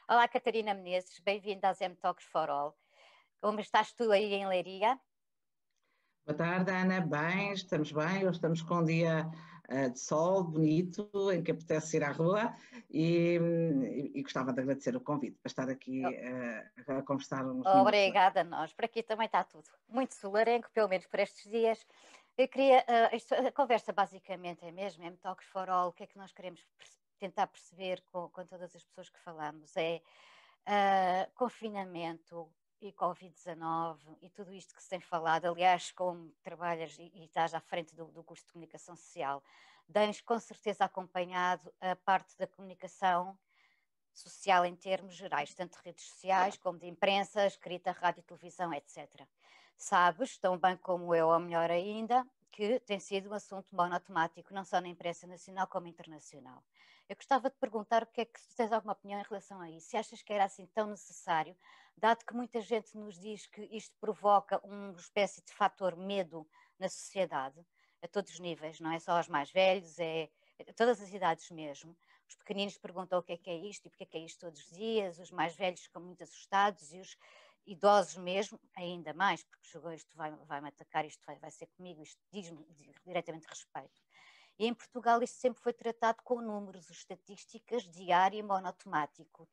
Olá, Catarina Menezes, bem-vinda aos M-Talks for All. Como estás tu aí em Leiria? Boa tarde, Ana. Bem, estamos bem. Hoje estamos com um dia de sol bonito, em que apetece ir à rua e gostava de agradecer o convite para estar aqui a conversar uns minutos. Obrigada a nós. Por aqui também está tudo muito solarengo, pelo menos por estes dias. Eu queria, a conversa basicamente é mesmo, M-Talks for All, o que é que nós queremos tentar perceber com todas as pessoas que falamos? É confinamento e Covid-19 e tudo isto que se tem falado. Aliás, como trabalhas e estás à frente do curso de comunicação social, tens com certeza acompanhado a parte da comunicação social em termos gerais, tanto de redes sociais como de imprensa, escrita, rádio, televisão, etc. Sabes, tão bem como eu, ou melhor ainda, que tem sido um assunto monotemático, não só na imprensa nacional como internacional. Eu gostava de perguntar o que é que se tens alguma opinião em relação a isso. Se achas que era assim tão necessário, dado que muita gente nos diz que isto provoca uma espécie de fator medo na sociedade, a todos os níveis, não é só aos mais velhos, é a todas as idades mesmo. Os pequeninos perguntam o que é isto e porque é isto todos os dias, os mais velhos ficam muito assustados e os idosos mesmo, ainda mais, porque chegou isto, vai-me atacar, isto vai ser comigo, isto diz-me diretamente respeito. E em Portugal isto sempre foi tratado com números, estatísticas, diário e monotemático.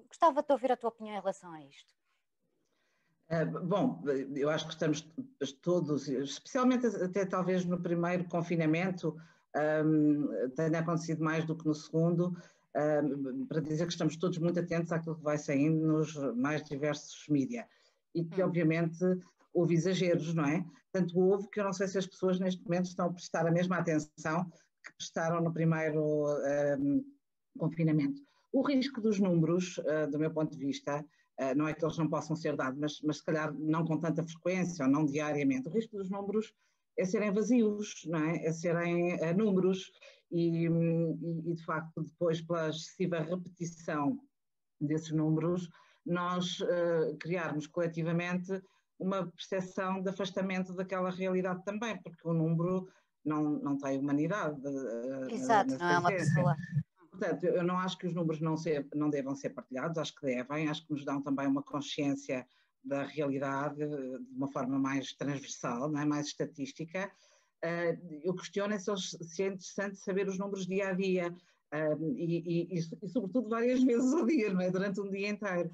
Gostava de ouvir a tua opinião em relação a isto. Bom, eu acho que estamos todos, especialmente até talvez no primeiro confinamento, tenha acontecido mais do que no segundo, para dizer que estamos todos muito atentos àquilo que vai saindo nos mais diversos mídia. E que, obviamente, houve exageros, não é? Tanto houve que eu não sei se as pessoas neste momento estão a prestar a mesma atenção que prestaram no primeiro confinamento. O risco dos números, do meu ponto de vista, não é que eles não possam ser dados, mas se calhar não com tanta frequência ou não diariamente. O risco dos números é serem vazios, não é? É serem números e, de facto, depois, pela excessiva repetição desses números, nós criarmos coletivamente uma percepção de afastamento daquela realidade também, porque o número não tem humanidade. Exato, não é uma pessoa. Portanto, eu não acho que os números não devam ser partilhados, acho que devem, acho que nos dão também uma consciência da realidade de uma forma mais transversal, não é? Mais estatística. Eu questiono se é interessante saber os números dia a dia e sobretudo várias vezes ao dia, não é? Durante um dia inteiro.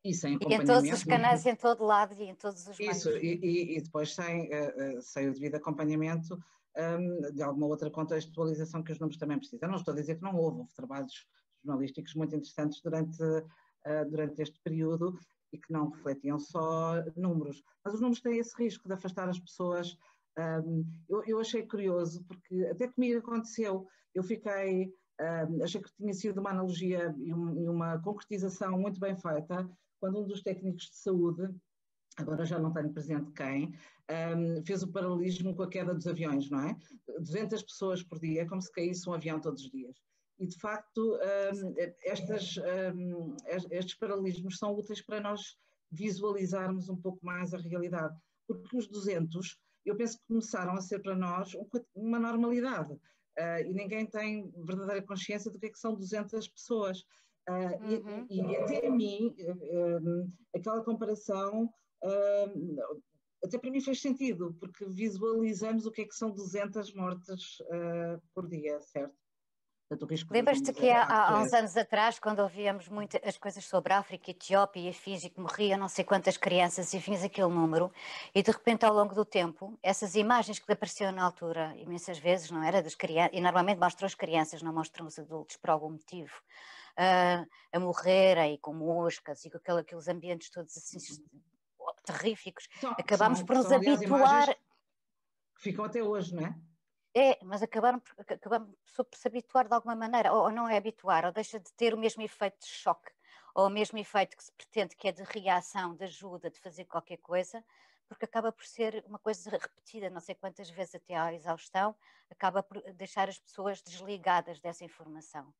E sem acompanhamento. E em todos os canais, em todo lado e em todos os meios. Isso, e depois sem o devido acompanhamento de alguma outra contextualização que os números também precisam. Não estou a dizer que não houve trabalhos jornalísticos muito interessantes durante este período e que não refletiam só números, mas os números têm esse risco de afastar as pessoas. Eu achei curioso, porque até comigo aconteceu, eu fiquei, achei que tinha sido uma analogia e uma concretização muito bem feita, quando um dos técnicos de saúde, agora já não tenho presente quem, fez o paralelismo com a queda dos aviões, não é? 200 pessoas por dia, como se caísse um avião todos os dias. E, de facto, estes paralelismos são úteis para nós visualizarmos um pouco mais a realidade, porque os 200, eu penso que começaram a ser para nós uma normalidade, e ninguém tem verdadeira consciência do que é que são 200 pessoas. E até a mim, aquela comparação até para mim fez sentido, porque visualizamos o que é que são 200 mortes por dia, certo? Lembras-te que há uns anos atrás, quando ouvíamos muito as coisas sobre a África, Etiópia e afins, e que morriam não sei quantas crianças, e vinhas aquele número, e de repente ao longo do tempo, essas imagens que apareciam na altura, imensas vezes, não era das crianças, e normalmente mostram as crianças, não mostram os adultos por algum motivo, a morrerem com moscas e com aqueles ambientes todos assim terríficos. Acabámos por nos habituar. Que ficam até hoje, não é? Mas acabamos por se habituar de alguma maneira, ou não é habituar, ou deixa de ter o mesmo efeito de choque, ou o mesmo efeito que se pretende, que é de reação, de ajuda, de fazer qualquer coisa, porque acaba por ser uma coisa repetida, não sei quantas vezes até à exaustão, acaba por deixar as pessoas desligadas dessa informação.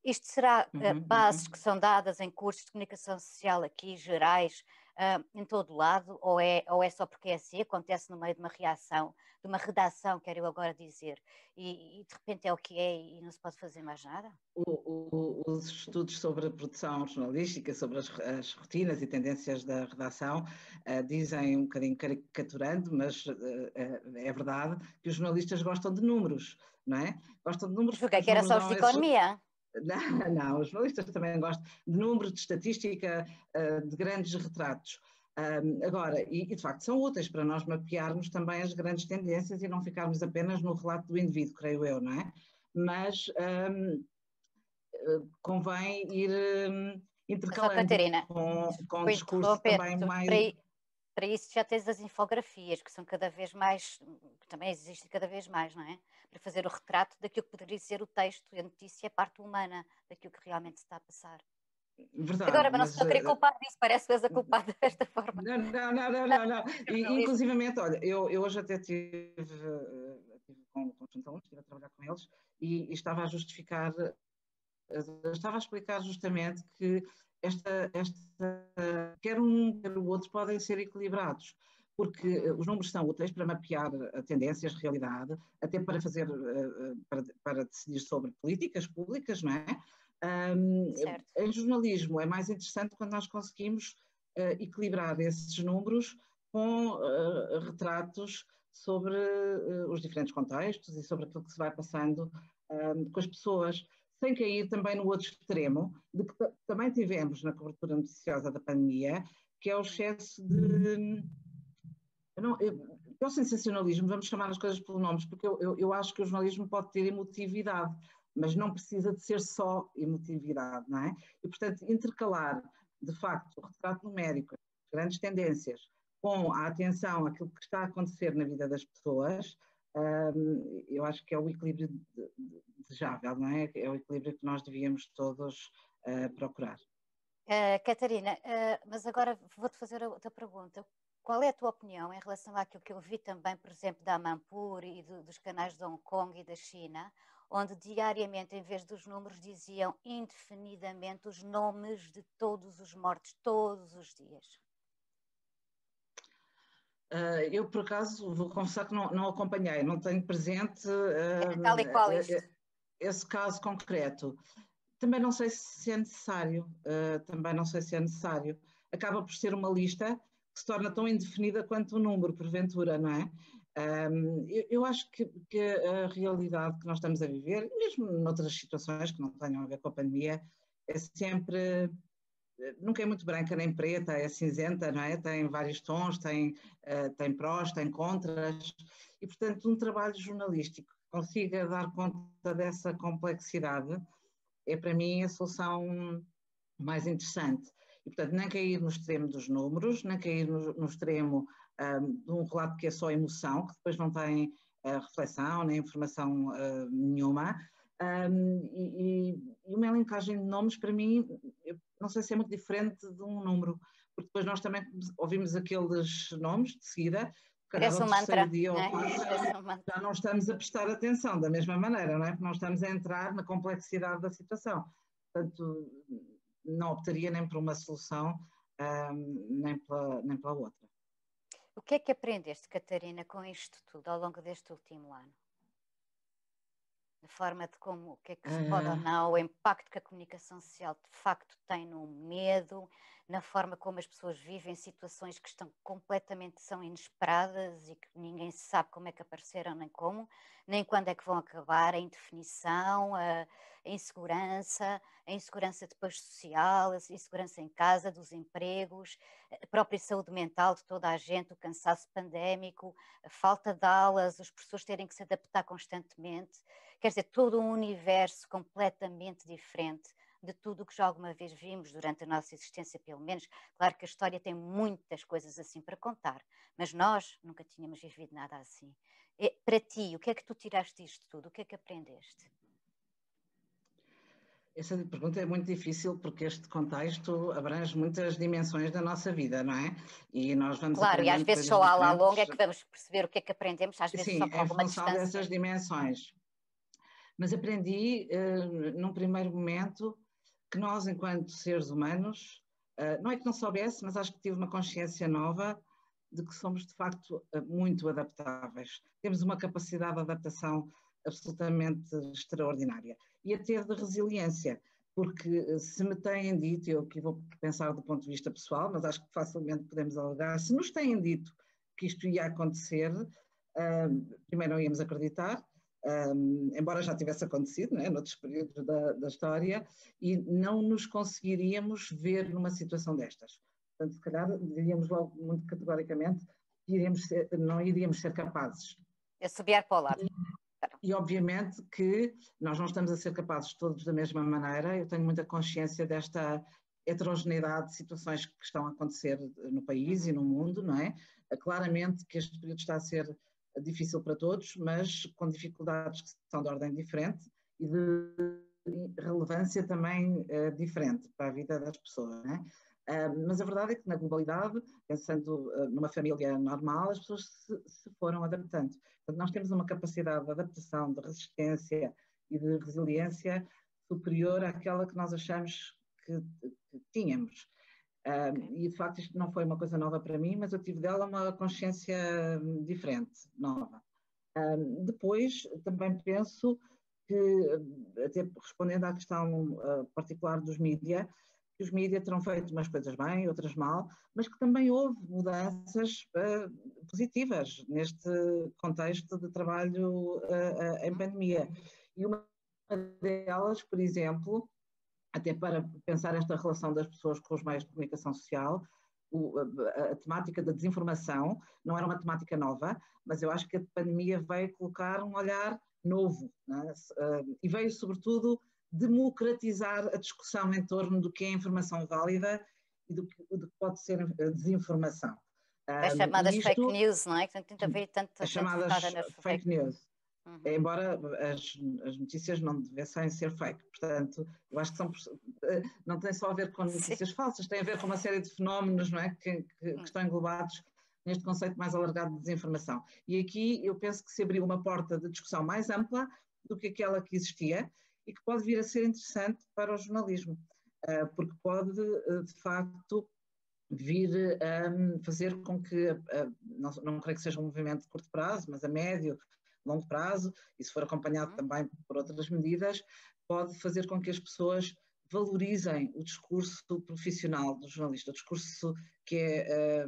Isto será bases que são dadas em cursos de comunicação social aqui, gerais, em todo lado, ou é só porque é assim, acontece no meio de uma reação, de uma redação, quero eu agora dizer, e de repente é o que é e não se pode fazer mais nada? Os estudos sobre a produção jornalística, sobre as rotinas e tendências da redação, dizem, um bocadinho caricaturando, mas é verdade, que os jornalistas gostam de números, não é? Gostam de números porque Julguei os que era números só os dão de esses... economia. Não, não, os jornalistas também gostam de números, de estatística, de grandes retratos. Agora, e de facto são úteis para nós mapearmos também as grandes tendências e não ficarmos apenas no relato do indivíduo, creio eu, não é? Mas convém ir Mas, ó, intercalando Catarina, com um vou discurso interromper, também mais... para isso já tens as infografias, que são cada vez mais, que também existem cada vez mais, não é? Para fazer o retrato daquilo que poderia ser o texto e a notícia, a parte humana daquilo que realmente se está a passar. Verdade, Agora, mas não se mas... pode querer culpar disso, parece que és a culpada desta forma. Não, não, não, não, não, não. E, inclusivamente, olha, eu hoje até estive com os alunos, estive a trabalhar com eles e estava a justificar, estava a explicar justamente que quer um, quer o outro podem ser equilibrados, porque os números são úteis para mapear tendências, realidade, até para fazer, para decidir sobre políticas públicas, não é? Em jornalismo é mais interessante quando nós conseguimos equilibrar esses números com retratos sobre os diferentes contextos e sobre aquilo que se vai passando com as pessoas, sem cair também no outro extremo, de que também tivemos na cobertura noticiosa da pandemia, que é o excesso de... é o sensacionalismo, vamos chamar as coisas pelos nomes, porque eu acho que o jornalismo pode ter emotividade, mas não precisa de ser só emotividade, não é? E, portanto, intercalar, de facto, o retrato numérico, as grandes tendências, com a atenção àquilo que está a acontecer na vida das pessoas, eu acho que é o equilíbrio desejável, não é? É o equilíbrio que nós devíamos todos procurar. Catarina, mas agora vou-te fazer outra pergunta. Qual é a tua opinião em relação àquilo que eu vi também, por exemplo, da Amanpour e dos canais de Hong Kong e da China, onde diariamente, em vez dos números, diziam indefinidamente os nomes de todos os mortos, todos os dias? Eu, por acaso, vou confessar que não acompanhei, não tenho presente Tal e qual isto. esse caso concreto. Também não sei se é necessário, também não sei se é necessário. Acaba por ser uma lista que se torna tão indefinida quanto o número, porventura, não é? Eu acho que a realidade que nós estamos a viver, mesmo noutras situações que não tenham a ver com a pandemia, é sempre... Nunca é muito branca nem preta, é cinzenta, não é? Tem vários tons, tem prós, tem contras, e portanto um trabalho jornalístico que consiga dar conta dessa complexidade é para mim a solução mais interessante. E portanto nem cair no extremo dos números, nem cair no extremo de um relato que é só emoção, que depois não tem reflexão nem informação nenhuma. E uma linkagem de nomes, para mim, eu não sei se é muito diferente de um número, porque depois nós também ouvimos aqueles nomes de seguida, Parece um mantra, dia não ou é? Parece um mantra. já não estamos a prestar atenção da mesma maneira, não é? Porque não estamos a entrar na complexidade da situação. Portanto, não optaria nem por uma solução, nem pela outra. O que é que aprendeste, Catarina, com isto tudo ao longo deste último ano? A forma de como, o que é que se pode ou não, o impacto que a comunicação social de facto tem no medo, na forma como as pessoas vivem situações que estão completamente, são inesperadas e que ninguém sabe como é que apareceram, nem como, nem quando é que vão acabar, a indefinição, a insegurança depois social, a insegurança em casa, dos empregos, a própria saúde mental de toda a gente, o cansaço pandémico, a falta de aulas, as pessoas terem que se adaptar constantemente. Quer dizer, todo um universo completamente diferente de tudo o que já alguma vez vimos durante a nossa existência, pelo menos. Claro que a história tem muitas coisas assim para contar, mas nós nunca tínhamos vivido nada assim. Para ti, o que é que tu tiraste disto tudo? O que é que aprendeste? Essa pergunta é muito difícil porque este contexto abrange muitas dimensões da nossa vida, não é? E nós vamos claro, e às aprendendo vezes coisas só à la longa é diferentes. que vamos perceber o que é que aprendemos, às vezes só Sim, com em alguma função distância. dessas dimensões. Mas aprendi, num primeiro momento, que nós, enquanto seres humanos, Não é que não soubesse, mas acho que tive uma consciência nova de que somos, de facto, muito adaptáveis. Temos uma capacidade de adaptação absolutamente extraordinária. E até de resiliência, porque se me têm dito, eu aqui vou pensar do ponto de vista pessoal, mas acho que facilmente podemos alegar, se nos têm dito que isto ia acontecer, primeiro não íamos acreditar, embora já tivesse acontecido, né, noutros períodos da história, e não nos conseguiríamos ver numa situação destas. Portanto, se calhar diríamos logo muito categoricamente que não iríamos ser capazes. Assobiar para o lado. E obviamente que nós não estamos a ser capazes todos da mesma maneira, eu tenho muita consciência desta heterogeneidade de situações que estão a acontecer no país e no mundo, não é? Claramente que este período está a ser difícil para todos, mas com dificuldades que são de ordem diferente e de relevância também diferente para a vida das pessoas, não é? Mas a verdade é que na globalidade, pensando numa família normal, as pessoas se foram adaptando. Portanto, nós temos uma capacidade de adaptação, de resistência e de resiliência superior àquela que nós achamos que tínhamos. E de facto isto não foi uma coisa nova para mim, mas eu tive dela uma consciência diferente, nova. Depois também penso que, até respondendo à questão particular dos mídias, que os mídias terão feito umas coisas bem, outras mal, mas que também houve mudanças positivas neste contexto de trabalho em pandemia. E uma delas, por exemplo, até para pensar esta relação das pessoas com os meios de comunicação social, a temática da desinformação não era uma temática nova, mas eu acho que a pandemia veio colocar um olhar novo, né? E veio, sobretudo, democratizar a discussão em torno do que é informação válida e do que pode ser desinformação. As chamadas fake news, não é? Que tem havido as chamadas fake news. Embora as notícias não devessem ser fake. Portanto, eu acho que não tem só a ver com notícias falsas, tem a ver com uma série de fenómenos, não é, que estão englobados neste conceito mais alargado de desinformação. E aqui eu penso que se abriu uma porta de discussão mais ampla do que aquela que existia e que pode vir a ser interessante para o jornalismo, porque pode, de facto, vir a fazer com que, não creio que seja um movimento de curto prazo, mas a médio, longo prazo, e se for acompanhado também por outras medidas, pode fazer com que as pessoas valorizem o discurso profissional do jornalista, o discurso que é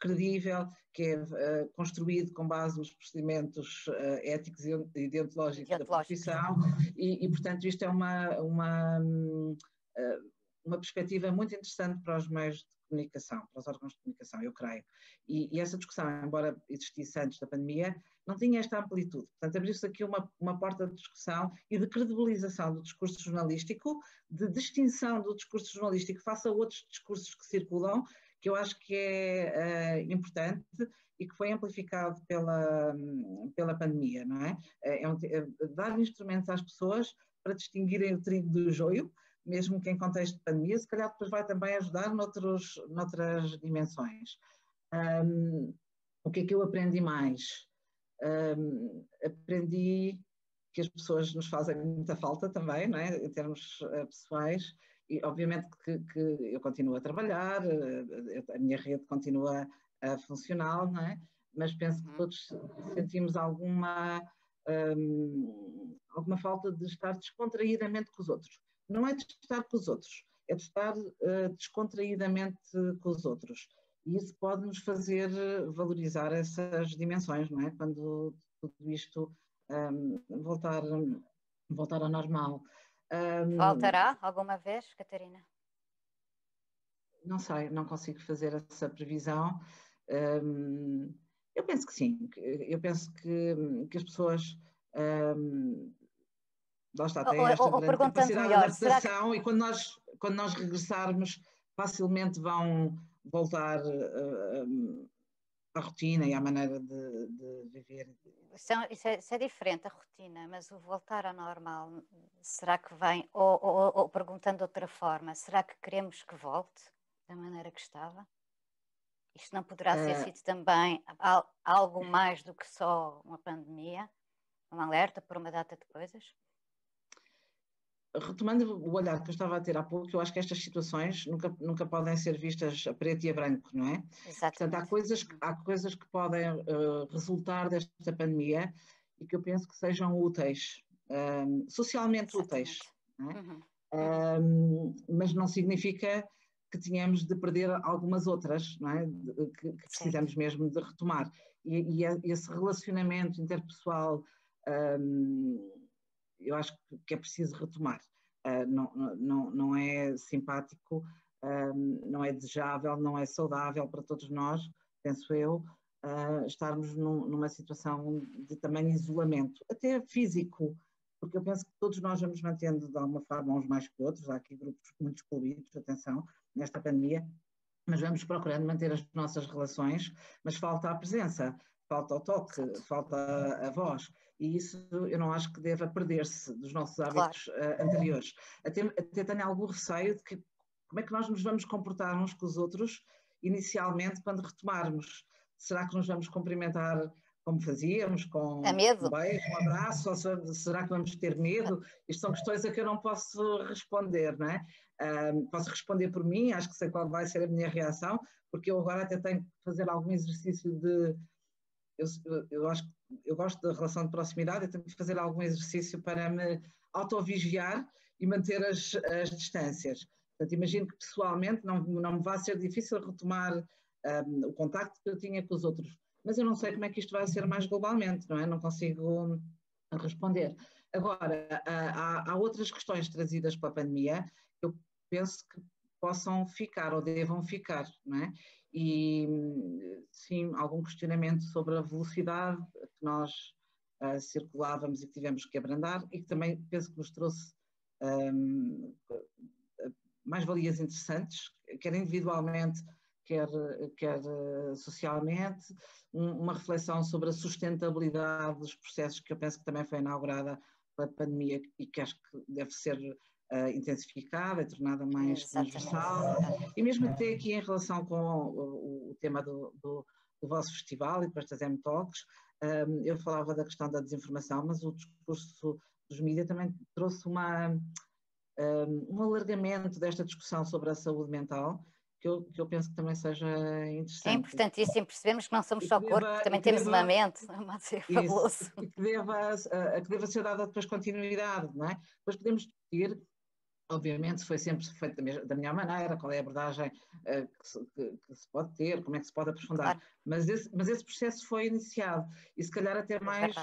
credível, que é construído com base nos procedimentos éticos e deontológicos da profissão, e portanto isto é uma perspectiva muito interessante para os meios de comunicação, para os órgãos de comunicação, eu creio. E essa discussão, embora existisse antes da pandemia, não tinha esta amplitude. Portanto, abriu-se aqui uma porta de discussão e de credibilização do discurso jornalístico, de distinção do discurso jornalístico face a outros discursos que circulam, que eu acho que é importante e que foi amplificado pela pandemia, não é? Dar instrumentos às pessoas para distinguirem o trigo do joio, mesmo que em contexto de pandemia, se calhar depois vai também ajudar noutras dimensões. O que é que eu aprendi mais? Aprendi que as pessoas nos fazem muita falta também, não é? Em termos pessoais, e obviamente que eu continuo a trabalhar, a minha rede continua a funcionar, não é? Mas penso que todos sentimos alguma falta de estar descontraídamente com os outros. Não é de estar com os outros, é de estar descontraídamente com os outros. E isso pode nos fazer valorizar essas dimensões, não é? Quando tudo isto voltar ao normal. Voltará alguma vez, Catarina? Não sei, não consigo fazer essa previsão. Eu penso que sim. Eu penso que as pessoas lá está, têm esta grande capacidade de adaptação e quando nós regressarmos facilmente vão voltar à rotina e à maneira de viver. Isso é diferente, a rotina, mas o voltar ao normal, será que vem, ou perguntando de outra forma, será que queremos que volte da maneira que estava? Isto não poderá ser sido também algo mais do que só uma pandemia, um alerta por uma data de coisas? retomando o olhar que eu estava a ter há pouco, eu acho que estas situações nunca podem ser vistas a preto e a branco, não é? Exatamente. Portanto, há coisas que podem resultar desta pandemia e que eu penso que sejam úteis, socialmente úteis, não é? Mas não significa que tenhamos de perder algumas outras, não é? Que precisamos mesmo de retomar. E esse relacionamento interpessoal, eu acho que é preciso retomar. Não é simpático, não é desejável, não é saudável para todos nós, penso eu, estarmos numa situação de tamanho isolamento, até físico, porque eu penso que todos nós vamos mantendo de alguma forma uns mais que outros, há aqui grupos muito excluídos, atenção, nesta pandemia, mas vamos procurando manter as nossas relações, mas falta a presença, falta o toque, falta a voz, e isso eu não acho que deva perder-se dos nossos hábitos anteriores. Até tenho algum receio de que como é que nós nos vamos comportar uns com os outros inicialmente quando retomarmos. Será que nos vamos cumprimentar como fazíamos, com um beijo, um abraço, ou será que vamos ter medo? Isto são questões a que eu não posso responder, não é? Posso responder por mim, acho que sei qual vai ser a minha reação, porque eu agora até tenho que fazer algum exercício de... Eu gosto da relação de proximidade, eu tenho que fazer algum exercício para me autovigiar e manter as distâncias. Portanto, imagino que pessoalmente não me vai ser difícil retomar o contacto que eu tinha com os outros, mas eu não sei como é que isto vai ser mais globalmente, não é? Não consigo responder. Agora, há outras questões trazidas pela pandemia que eu penso que possam ficar ou devam ficar, não é? E, sim, algum questionamento sobre a velocidade que nós circulávamos e que tivemos que abrandar e que também penso que nos trouxe mais-valias interessantes, quer individualmente, quer socialmente, uma reflexão sobre a sustentabilidade dos processos que eu penso que também foi inaugurada pela pandemia e que acho que deve ser intensificada e tornada mais transversal. E mesmo até aqui em relação com o tema do vosso festival e depois das M-Talks, eu falava da questão da desinformação, mas o discurso dos mídias também trouxe um alargamento desta discussão sobre a saúde mental, que eu penso que também seja interessante. É importantíssimo percebermos que não somos só corpo, que também temos uma mente, é fabuloso. E que deva ser dada depois continuidade, não é? Depois podemos discutir, obviamente foi sempre feito da melhor maneira, qual é a abordagem que se pode ter, como é que se pode aprofundar, mas esse processo foi iniciado e se calhar até mais,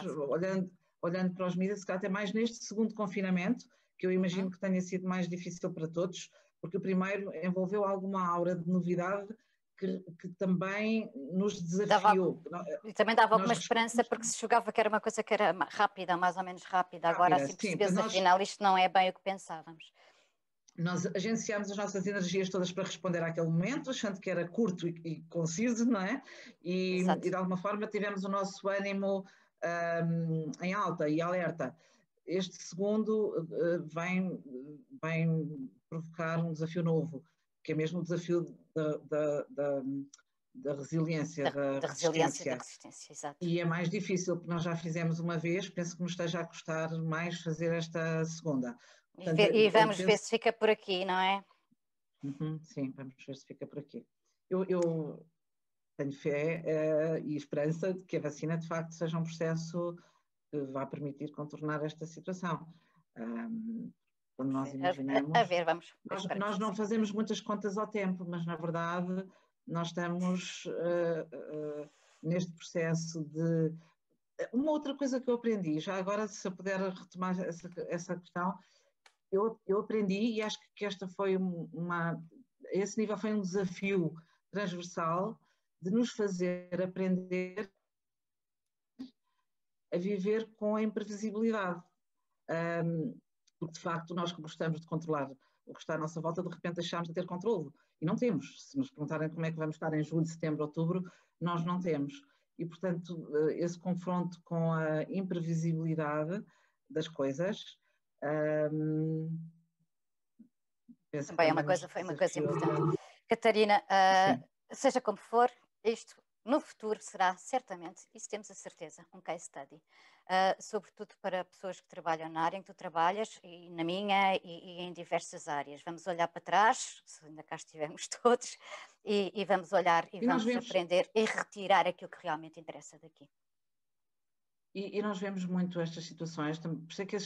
olhando para os mídias, se calhar até mais neste segundo confinamento, que eu imagino que tenha sido mais difícil para todos, porque o primeiro envolveu alguma aura de novidade que também nos desafiou. E também dava alguma esperança, porque se julgava que era uma coisa que era rápida, mais ou menos rápida, agora assim percebeu-se, afinal isto não é bem o que pensávamos. Nós agenciámos as nossas energias todas para responder àquele momento, achando que era curto e conciso, não é? E de alguma forma tivemos o nosso ânimo em alta e alerta. Este segundo vem provocar um desafio novo, que é mesmo o desafio da resiliência, da resistência. Exato. E é mais difícil, porque nós já fizemos uma vez, penso que nos esteja a custar mais fazer esta segunda. Portanto, e vamos ver se fica por aqui, não é? Sim, vamos ver se fica por aqui. Eu tenho fé e esperança de que a vacina de facto seja um processo que vá permitir contornar esta situação. Quando nós imaginamos... A ver, vamos. Nós não fazemos muitas contas ao tempo, mas na verdade nós estamos neste processo de... Uma outra coisa que eu aprendi, já agora se eu puder retomar essa questão, eu aprendi e acho que esta foi esse nível foi um desafio transversal de nos fazer aprender a viver com a imprevisibilidade. Porque de facto nós que gostamos de controlar o que está à nossa volta, de repente deixámos de ter controle. E não temos. Se nos perguntarem como é que vamos estar em julho, setembro, outubro, nós não temos. E portanto esse confronto com a imprevisibilidade das coisas também foi uma coisa importante. Catarina, seja como for, isto no futuro será certamente, isso temos a certeza, um case study. sobretudo para pessoas que trabalham na área em que tu trabalhas, e na minha, e em diversas áreas. Vamos olhar para trás, se ainda cá estivemos todos, e vamos olhar e nós vamos vemos, aprender e retirar aquilo que realmente interessa daqui. e nós vemos muito estas situações, por isso é que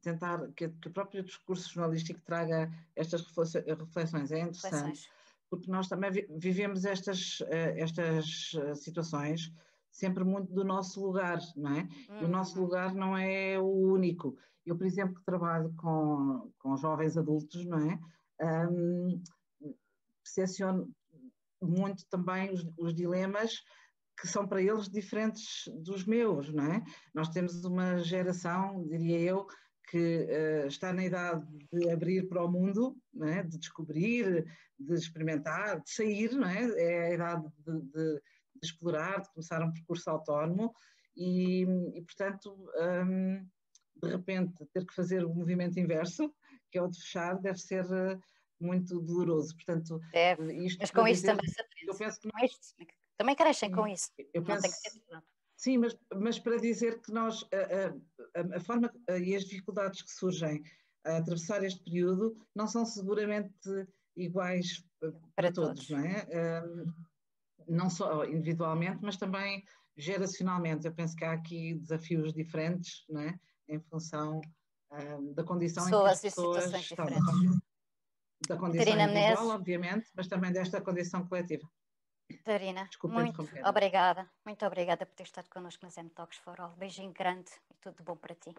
tentar que o próprio discurso jornalístico traga estas reflexões é interessante, porque nós também vivemos estas situações sempre muito do nosso lugar, não é? E o nosso lugar não é o único. Eu, por exemplo, que trabalho com jovens adultos, não é? Percepciono muito também os dilemas que são para eles diferentes dos meus, não é? Nós temos uma geração, diria eu, que está na idade de abrir para o mundo, não é? De descobrir, de experimentar, de sair, não é? É a idade de explorar, de começar um percurso autónomo e portanto, de repente, ter que fazer o movimento inverso, que é o de fechar, deve ser muito doloroso. Portanto, isto mas para com dizer, isso também se aprende. eu penso que também crescem com isso. Eu penso, sim, mas para dizer que nós, a forma e as dificuldades que surgem a atravessar este período não são seguramente iguais para todos, não é? Não só individualmente, mas também geracionalmente. Eu penso que há aqui desafios diferentes, não é? Em função da condição em que as pessoas estão. Da condição individual, obviamente, mas também desta condição coletiva. Catarina, muito obrigada por ter estado connosco nas M-Talks for All. Beijinho grande e tudo bom para ti.